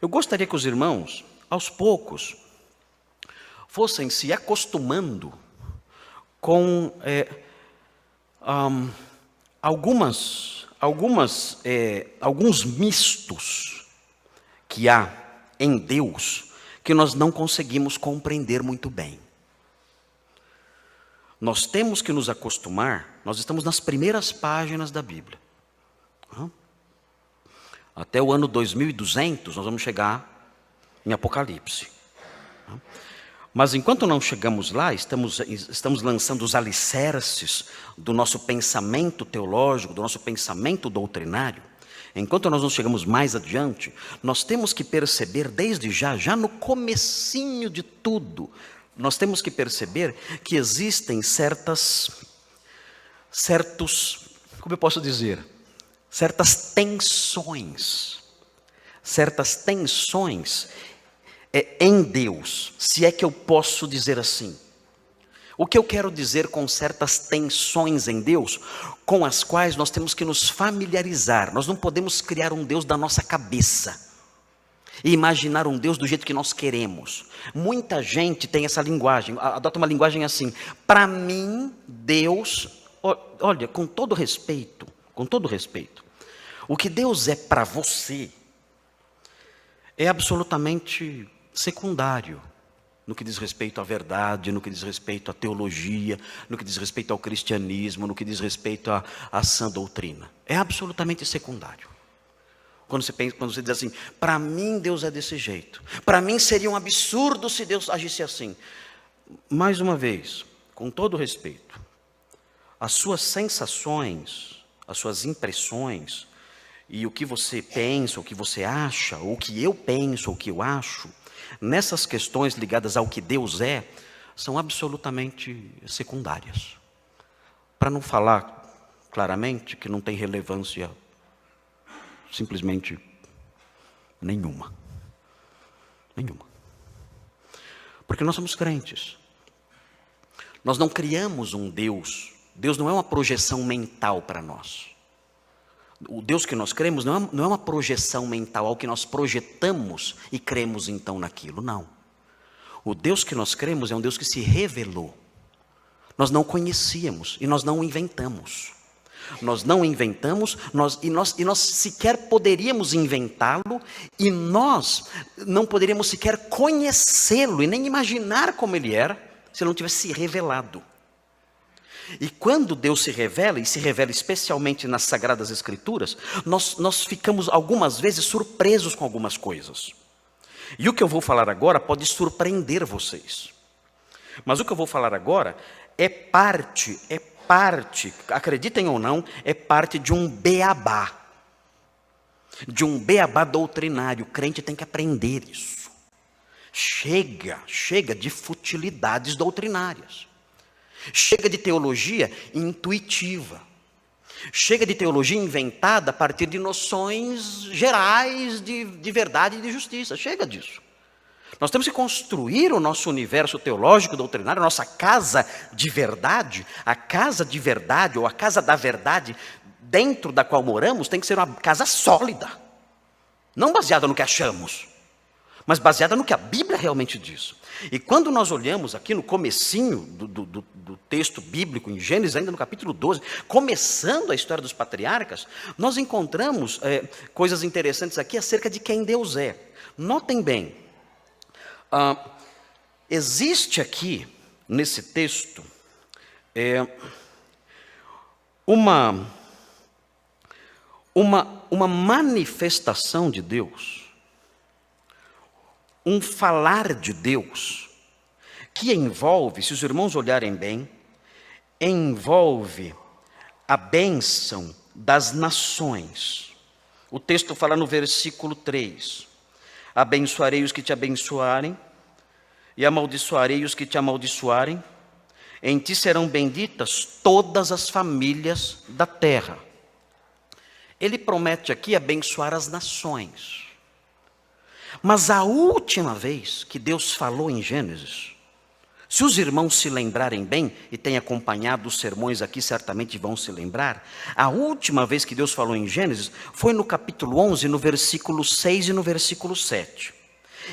Eu gostaria que os irmãos, aos poucos, fossem se acostumando com alguns mistos que há em Deus que nós não conseguimos compreender muito bem. Nós temos que nos acostumar, nós estamos nas primeiras páginas da Bíblia. Até o ano 2200 nós vamos chegar em Apocalipse. Mas enquanto não chegamos lá, estamos lançando os alicerces do nosso pensamento teológico, do nosso pensamento doutrinário. Enquanto nós não chegamos mais adiante, nós temos que perceber desde já no comecinho de tudo, nós temos que perceber que existem certas tensões em Deus, se é que eu posso dizer assim. O que eu quero dizer com certas tensões em Deus, com as quais nós temos que nos familiarizar. Nós não podemos criar um Deus da nossa cabeça e imaginar um Deus do jeito que nós queremos. Muita gente tem essa linguagem, adota uma linguagem assim: para mim, Deus, olha, com todo respeito, o que Deus é para você é absolutamente secundário no que diz respeito à verdade, no que diz respeito à teologia, no que diz respeito ao cristianismo, no que diz respeito à sã doutrina. É absolutamente secundário. Quando você diz assim, para mim Deus é desse jeito, para mim seria um absurdo se Deus agisse assim. Mais uma vez, com todo respeito, as suas sensações, as suas impressões, e o que você pensa, o que você acha, ou o que eu penso, ou o que eu acho, nessas questões ligadas ao que Deus é, são absolutamente secundárias. Para não falar claramente que não tem relevância simplesmente nenhuma. Porque nós somos crentes. Nós não criamos um Deus. Deus não é uma projeção mental para nós. O Deus que nós cremos não é uma projeção mental, ao que nós projetamos e cremos então naquilo, não. O Deus que nós cremos é um Deus que se revelou. Nós não conhecíamos e nós não o inventamos. Nós não inventamos, e nós sequer poderíamos inventá-lo, e nós não poderíamos sequer conhecê-lo e nem imaginar como ele era, se ele não tivesse se revelado. E quando Deus se revela, e se revela especialmente nas Sagradas Escrituras, nós ficamos algumas vezes surpresos com algumas coisas. E o que eu vou falar agora pode surpreender vocês. Mas o que eu vou falar agora é parte, acreditem ou não, é parte de um beabá. De um beabá doutrinário. O crente tem que aprender isso. Chega de futilidades doutrinárias. Chega de teologia intuitiva. Chega de teologia inventada a partir de noções gerais de verdade e de justiça. Chega disso. Nós temos que construir o nosso universo teológico, doutrinário, a nossa casa de verdade. A casa de verdade, ou a casa da verdade, dentro da qual moramos, tem que ser uma casa sólida. Não baseada no que achamos, mas baseada no que a Bíblia realmente diz. E quando nós olhamos aqui no comecinho do texto bíblico, em Gênesis, ainda no capítulo 12, começando a história dos patriarcas, nós encontramos coisas interessantes aqui acerca de quem Deus é. Notem bem, existe aqui, nesse texto, uma manifestação de Deus, um falar de Deus, que envolve, se os irmãos olharem bem, envolve a bênção das nações. O texto fala no versículo 3, abençoarei os que te abençoarem, e amaldiçoarei os que te amaldiçoarem, em ti serão benditas todas as famílias da terra. Ele promete aqui abençoar as nações. Mas a última vez que Deus falou em Gênesis Se os irmãos se lembrarem bem, e têm acompanhado os sermões aqui, certamente vão se lembrar, a última vez que Deus falou em Gênesis foi no capítulo 11, no versículo 6 e no versículo 7.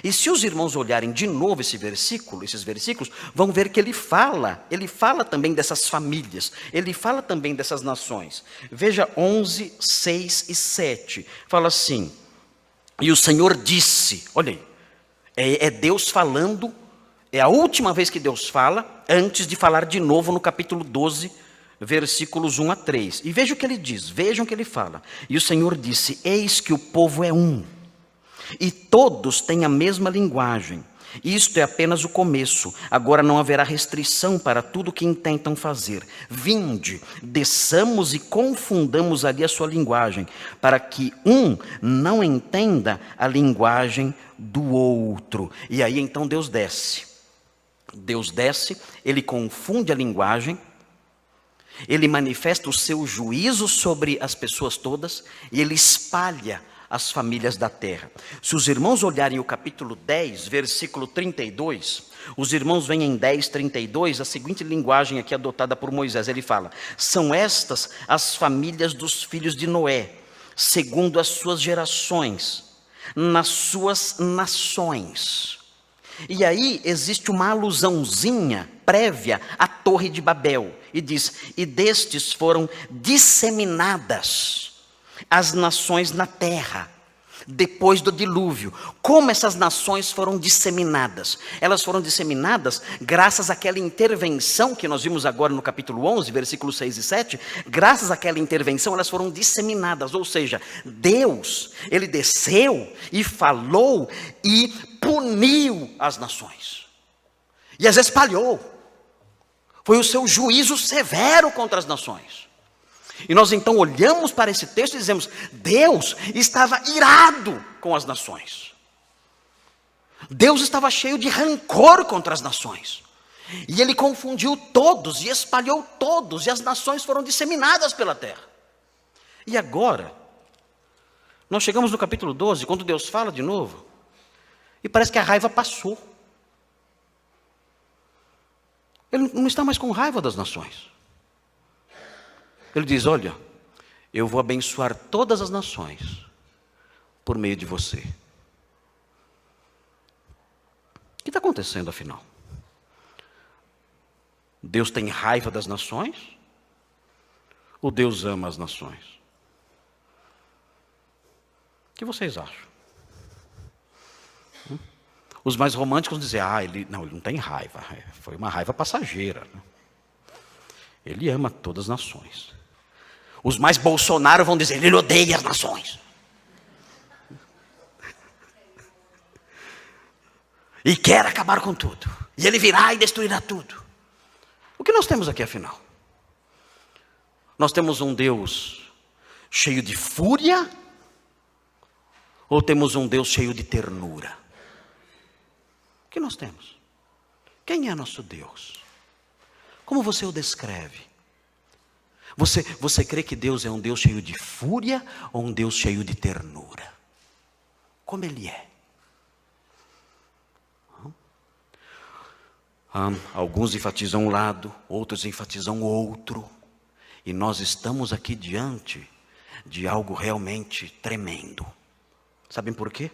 E se os irmãos olharem de novo esses versículos, vão ver que ele fala também dessas famílias, ele fala também dessas nações. Veja 11, 6 e 7, fala assim: e o Senhor disse, olha aí, é Deus falando, é a última vez que Deus fala, antes de falar de novo no capítulo 12, versículos 1 a 3. E veja o que ele diz, vejam o que ele fala. E o Senhor disse: eis que o povo é um, e todos têm a mesma linguagem. Isto é apenas o começo. Agora não haverá restrição para tudo o que intentam fazer. Vinde, desçamos e confundamos ali a sua linguagem, para que um não entenda a linguagem do outro. E aí então Deus desce. Deus desce, ele confunde a linguagem, ele manifesta o seu juízo sobre as pessoas todas, e ele espalha as famílias da terra. Se os irmãos olharem o capítulo 10, versículo 32, os irmãos veem em 10, 32, a seguinte linguagem aqui adotada por Moisés. Ele fala: são estas as famílias dos filhos de Noé, segundo as suas gerações, nas suas nações. E aí existe uma alusãozinha prévia à Torre de Babel, e diz: e destes foram disseminadas as nações na terra, depois do dilúvio. Como essas nações foram disseminadas? Elas foram disseminadas graças àquela intervenção que nós vimos agora no capítulo 11, versículos 6 e 7. Graças àquela intervenção, elas foram disseminadas. Ou seja, Deus, ele desceu e falou e puniu as nações. E as espalhou. Foi o seu juízo severo contra as nações. E nós então olhamos para esse texto e dizemos: Deus estava irado com as nações. Deus estava cheio de rancor contra as nações. E ele confundiu todos e espalhou todos, e as nações foram disseminadas pela terra. E agora, nós chegamos no capítulo 12, quando Deus fala de novo, e parece que a raiva passou. Ele não está mais com raiva das nações. Ele diz: olha, eu vou abençoar todas as nações por meio de você. O que está acontecendo afinal? Deus tem raiva das nações? Ou Deus ama as nações? O que vocês acham? Os mais românticos dizem: ele não tem raiva, foi uma raiva passageira. Ele ama todas as nações. Os mais Bolsonaro vão dizer: ele odeia as nações. E quer acabar com tudo. E ele virá e destruirá tudo. O que nós temos aqui afinal? Nós temos um Deus cheio de fúria? Ou temos um Deus cheio de ternura? O que nós temos? Quem é nosso Deus? Como você o descreve? Você crê que Deus é um Deus cheio de fúria ou um Deus cheio de ternura? Como Ele é? Alguns enfatizam um lado, outros enfatizam outro. E nós estamos aqui diante de algo realmente tremendo. Sabem por quê?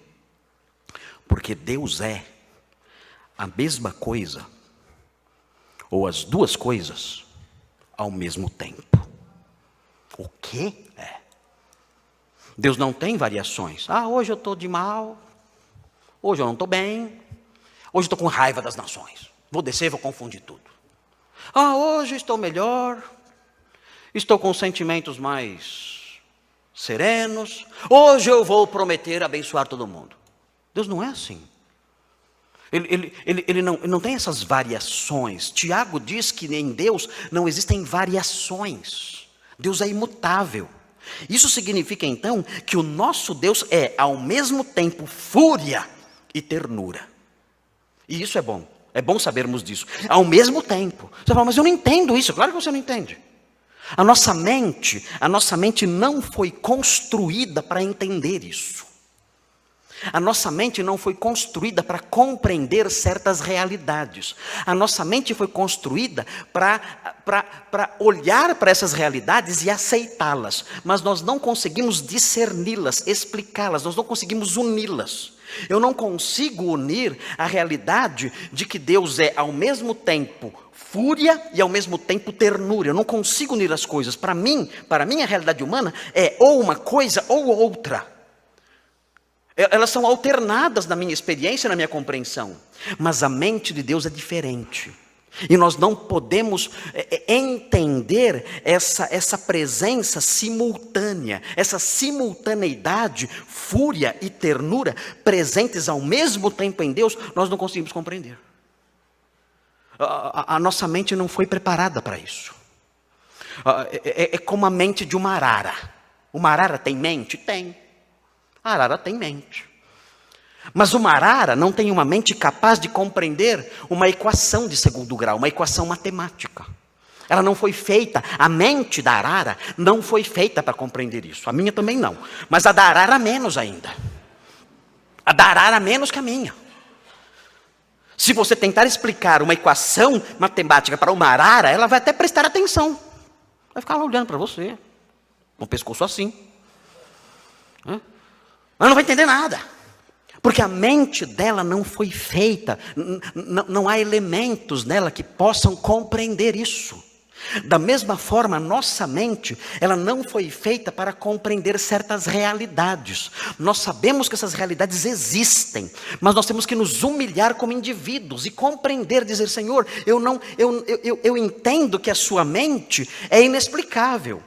Porque Deus é a mesma coisa, ou as duas coisas, ao mesmo tempo. O quê? Deus não tem variações. Hoje eu estou de mal. Hoje eu não estou bem. Hoje eu estou com raiva das nações. Vou descer e vou confundir tudo. Hoje estou melhor. Estou com sentimentos mais serenos. Hoje eu vou prometer abençoar todo mundo. Deus não é assim. Ele não tem essas variações. Tiago diz que em Deus não existem variações. Deus é imutável. Isso significa então que o nosso Deus é ao mesmo tempo fúria e ternura. E isso é bom. É bom sabermos disso. Ao mesmo tempo. Você fala: mas eu não entendo isso. Claro que você não entende. A nossa mente não foi construída para entender isso. A nossa mente não foi construída para compreender certas realidades. A nossa mente foi construída para olhar para essas realidades e aceitá-las. Mas nós não conseguimos discerni-las, explicá-las, nós não conseguimos uni-las. Eu não consigo unir a realidade de que Deus é ao mesmo tempo fúria e ao mesmo tempo ternura. Eu não consigo unir as coisas. Para mim, a realidade humana é ou uma coisa ou outra. Elas são alternadas na minha experiência, na minha compreensão. Mas a mente de Deus é diferente. E nós não podemos entender essa presença simultânea, essa simultaneidade, fúria e ternura, presentes ao mesmo tempo em Deus, nós não conseguimos compreender. A nossa mente não foi preparada para isso. É como a mente de uma arara. Uma arara tem mente? Tem. A arara tem mente. Mas uma arara não tem uma mente capaz de compreender uma equação de segundo grau, uma equação matemática. Ela não foi feita, a mente da arara não foi feita para compreender isso. A minha também não, mas a da arara menos ainda. A da arara menos que a minha. Se você tentar explicar uma equação matemática para uma arara, ela vai até prestar atenção. Vai ficar lá olhando para você, com o pescoço assim. Ela não vai entender nada. Porque a mente dela não foi feita, não há elementos nela que possam compreender isso. Da mesma forma, a nossa mente, ela não foi feita para compreender certas realidades. Nós sabemos que essas realidades existem, mas nós temos que nos humilhar como indivíduos e compreender, dizer, Senhor, eu entendo que a sua mente é inexplicável.